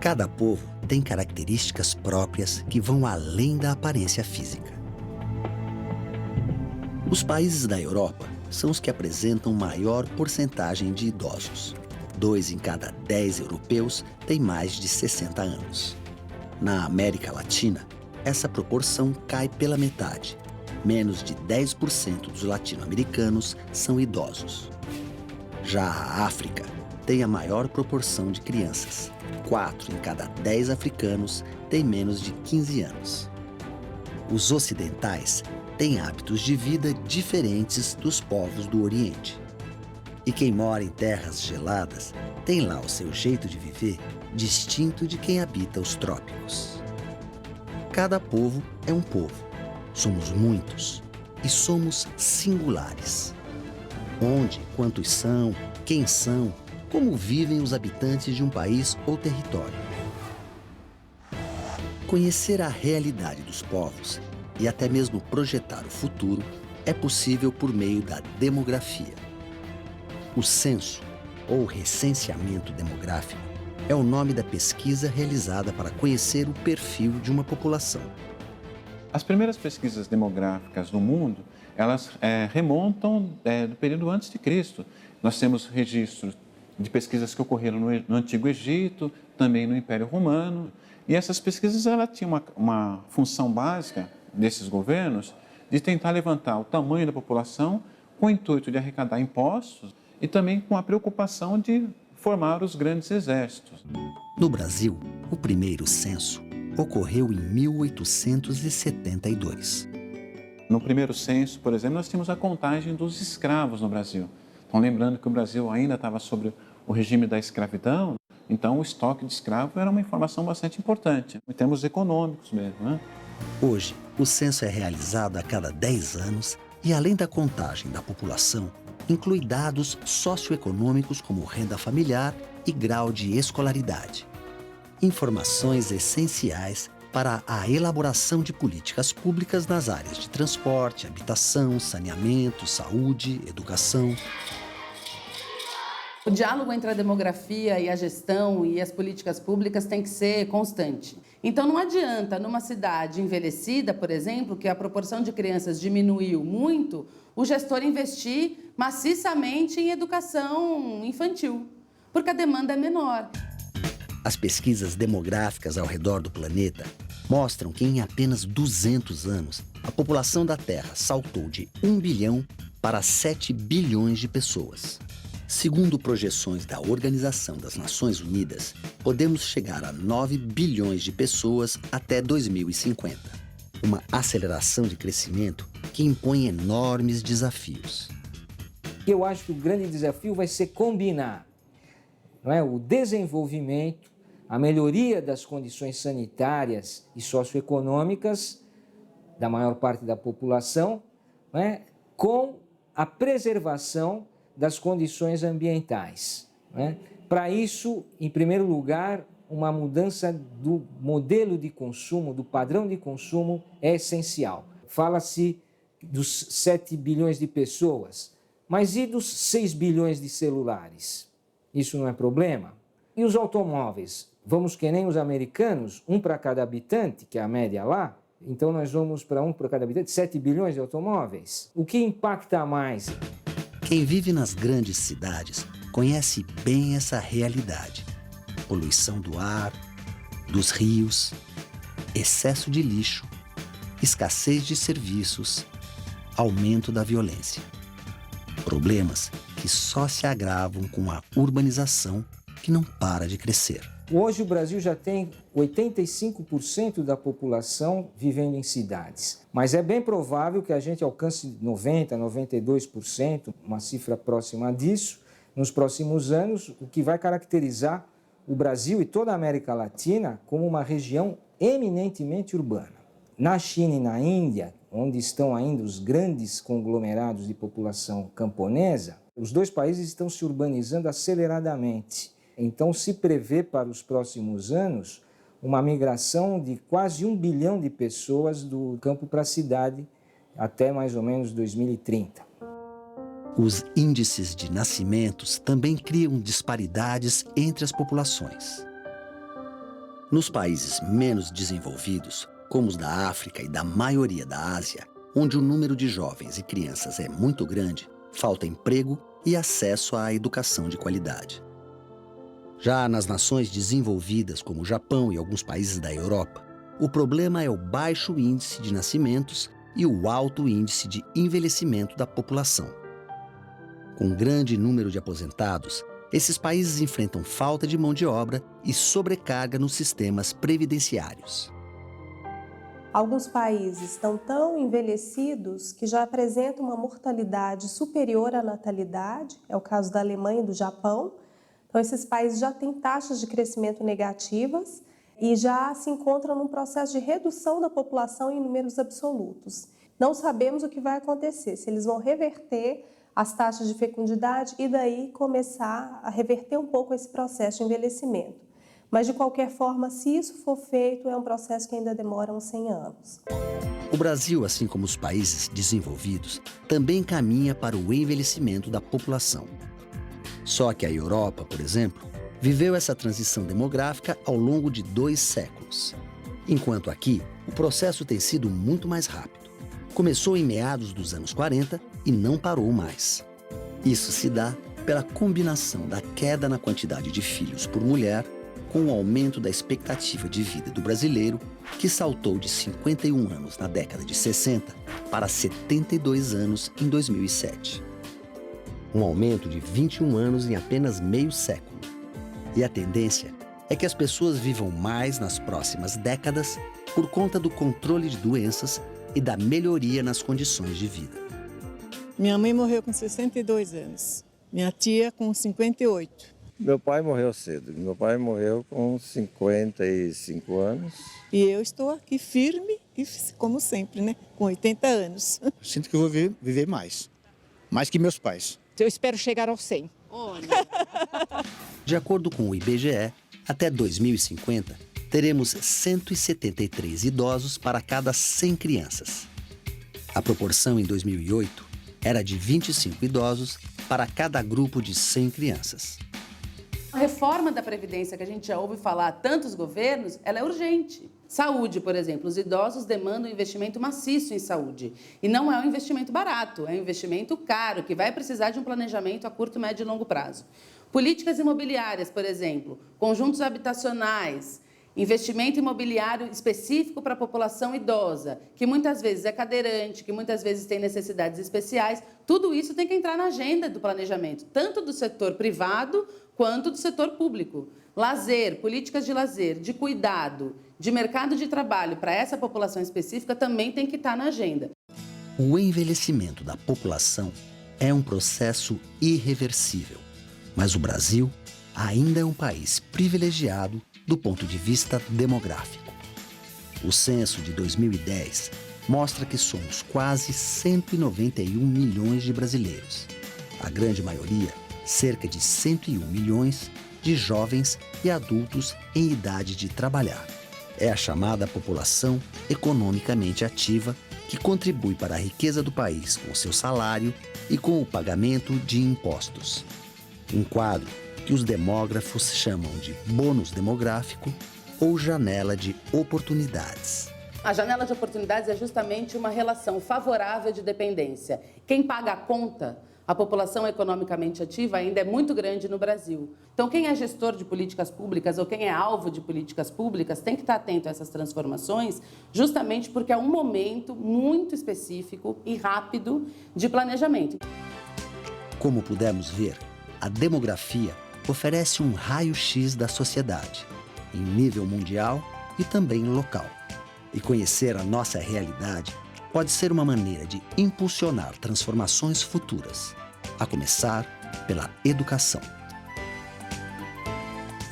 Cada povo tem características próprias que vão além da aparência física. Os países da Europa são os que apresentam maior porcentagem de idosos. 2 em cada 10 europeus têm mais de 60 anos. Na América Latina, essa proporção cai pela metade. Menos de 10% dos latino-americanos são idosos. Já a África tem a maior proporção de crianças. 4 em cada 10 africanos têm menos de 15 anos. Os ocidentais têm hábitos de vida diferentes dos povos do Oriente. E quem mora em terras geladas tem lá o seu jeito de viver distinto de quem habita os trópicos. Cada povo é um povo. Somos muitos e somos singulares. Onde, quantos são, quem são, como vivem os habitantes de um país ou território. Conhecer a realidade dos povos e até mesmo projetar o futuro é possível por meio da demografia. O censo, ou recenseamento demográfico, é o nome da pesquisa realizada para conhecer o perfil de uma população. As primeiras pesquisas demográficas no mundo, elas remontam do período antes de Cristo. Nós temos registros de pesquisas que ocorreram no Antigo Egito, também no Império Romano. E essas pesquisas elas tinham uma função básica desses governos de tentar levantar o tamanho da população com o intuito de arrecadar impostos e também com a preocupação de formar os grandes exércitos. No Brasil, o primeiro censo ocorreu em 1872. No primeiro censo, por exemplo, nós tínhamos a contagem dos escravos no Brasil. Então, lembrando que o Brasil ainda estava sob o regime da escravidão, então o estoque de escravo era uma informação bastante importante, em termos econômicos mesmo, né? Hoje, o censo é realizado a cada 10 anos e, além da contagem da população, inclui dados socioeconômicos como renda familiar e grau de escolaridade. Informações essenciais para a elaboração de políticas públicas nas áreas de transporte, habitação, saneamento, saúde, educação. O diálogo entre a demografia e a gestão e as políticas públicas tem que ser constante. Então não adianta, numa cidade envelhecida, por exemplo, que a proporção de crianças diminuiu muito, o gestor investir maciçamente em educação infantil, porque a demanda é menor. As pesquisas demográficas ao redor do planeta mostram que em apenas 200 anos, a população da Terra saltou de 1 bilhão para 7 bilhões de pessoas. Segundo projeções da Organização das Nações Unidas, podemos chegar a 9 bilhões de pessoas até 2050. Uma aceleração de crescimento que impõe enormes desafios. Eu acho que o grande desafio vai ser combinar, não é, o desenvolvimento, a melhoria das condições sanitárias e socioeconômicas da maior parte da população, não é, com a preservação das condições ambientais. Né? Para isso, em primeiro lugar, uma mudança do modelo de consumo, do padrão de consumo é essencial. Fala-se dos 7 bilhões de pessoas, mas e dos 6 bilhões de celulares? Isso não é problema? E os automóveis? Vamos que nem os americanos, 1 para cada habitante, que é a média lá, então nós vamos para 1 para cada habitante, 7 bilhões de automóveis. O que impacta mais? Quem vive nas grandes cidades conhece bem essa realidade. Poluição do ar, dos rios, excesso de lixo, escassez de serviços, aumento da violência. Problemas que só se agravam com a urbanização que não para de crescer. Hoje o Brasil já tem 85% da população vivendo em cidades, mas é bem provável que a gente alcance 90%, 92%, uma cifra próxima disso, nos próximos anos, o que vai caracterizar o Brasil e toda a América Latina como uma região eminentemente urbana. Na China e na Índia, onde estão ainda os grandes conglomerados de população camponesa, os dois países estão se urbanizando aceleradamente. Então, se prevê para os próximos anos uma migração de quase 1 bilhão de pessoas do campo para a cidade até mais ou menos 2030. Os índices de nascimentos também criam disparidades entre as populações. Nos países menos desenvolvidos, como os da África e da maioria da Ásia, onde o número de jovens e crianças é muito grande, falta emprego e acesso à educação de qualidade. Já nas nações desenvolvidas, como o Japão e alguns países da Europa, o problema é o baixo índice de nascimentos e o alto índice de envelhecimento da população. Com um grande número de aposentados, esses países enfrentam falta de mão de obra e sobrecarga nos sistemas previdenciários. Alguns países estão tão envelhecidos que já apresentam uma mortalidade superior à natalidade, é o caso da Alemanha e do Japão. Então, esses países já têm taxas de crescimento negativas e já se encontram num processo de redução da população em números absolutos. Não sabemos o que vai acontecer, se eles vão reverter as taxas de fecundidade e daí começar a reverter um pouco esse processo de envelhecimento. Mas, de qualquer forma, se isso for feito, é um processo que ainda demora uns 100 anos. O Brasil, assim como os países desenvolvidos, também caminha para o envelhecimento da população. Só que a Europa, por exemplo, viveu essa transição demográfica ao longo de 2 séculos. Enquanto aqui, o processo tem sido muito mais rápido. Começou em meados dos anos 40 e não parou mais. Isso se dá pela combinação da queda na quantidade de filhos por mulher com o aumento da expectativa de vida do brasileiro, que saltou de 51 anos na década de 60 para 72 anos em 2007. Um aumento de 21 anos em apenas meio século. E a tendência é que as pessoas vivam mais nas próximas décadas por conta do controle de doenças e da melhoria nas condições de vida. Minha mãe morreu com 62 anos, minha tia com 58. Meu pai morreu cedo. Meu pai morreu com 55 anos. E eu estou aqui firme, e como sempre, né? Com 80 anos. Sinto que eu vou viver mais que meus pais. Eu espero chegar aos 100. De acordo com o IBGE, até 2050, teremos 173 idosos para cada 100 crianças. A proporção em 2008 era de 25 idosos para cada grupo de 100 crianças. A reforma da Previdência que a gente já ouve falar há tantos governos, ela é urgente. Saúde, por exemplo, os idosos demandam um investimento maciço em saúde. E não é um investimento barato, é um investimento caro, que vai precisar de um planejamento a curto, médio e longo prazo. Políticas imobiliárias, por exemplo, conjuntos habitacionais, investimento imobiliário específico para a população idosa, que muitas vezes é cadeirante, que muitas vezes tem necessidades especiais, tudo isso tem que entrar na agenda do planejamento, tanto do setor privado quanto do setor público. Lazer, políticas de lazer, de cuidado, de mercado de trabalho para essa população específica também tem que estar na agenda. O envelhecimento da população é um processo irreversível, mas o Brasil ainda é um país privilegiado do ponto de vista demográfico. O censo de 2010 mostra que somos quase 191 milhões de brasileiros. A grande maioria, cerca de 101 milhões, de jovens e adultos em idade de trabalhar. É a chamada população economicamente ativa que contribui para a riqueza do país com o seu salário e com o pagamento de impostos. Um quadro que os demógrafos chamam de bônus demográfico ou janela de oportunidades. A janela de oportunidades é justamente uma relação favorável de dependência. Quem paga a conta, a população economicamente ativa, ainda é muito grande no Brasil. Então, quem é gestor de políticas públicas ou quem é alvo de políticas públicas tem que estar atento a essas transformações, justamente porque é um momento muito específico e rápido de planejamento. Como pudemos ver, a demografia oferece um raio-x da sociedade, em nível mundial e também local. E conhecer a nossa realidade pode ser uma maneira de impulsionar transformações futuras, a começar pela educação.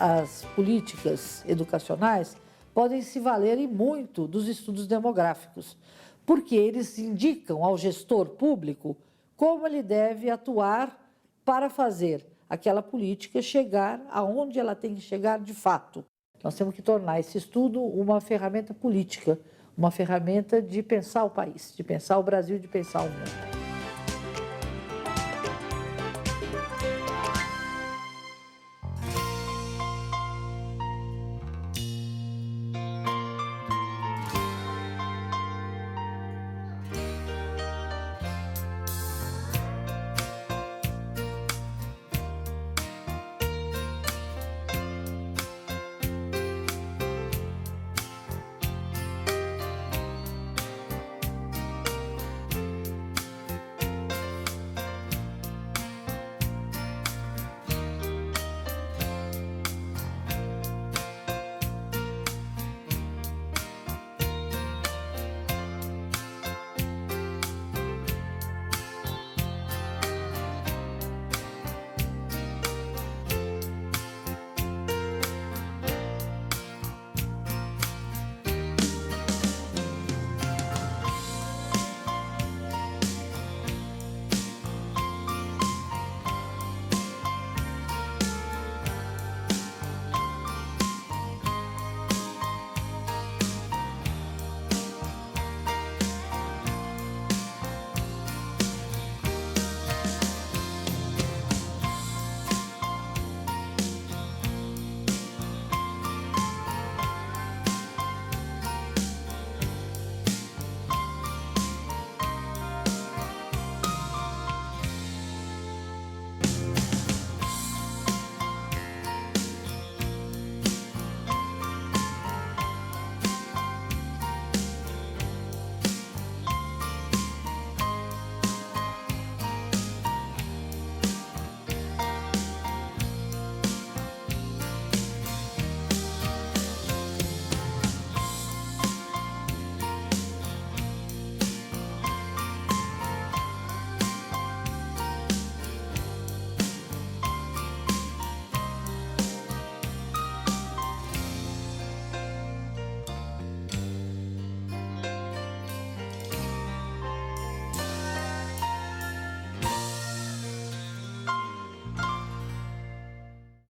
As políticas educacionais podem se valer e muito dos estudos demográficos, porque eles indicam ao gestor público como ele deve atuar para fazer aquela política chegar aonde ela tem que chegar de fato. Nós temos que tornar esse estudo uma ferramenta política, uma ferramenta de pensar o país, de pensar o Brasil, de pensar o mundo.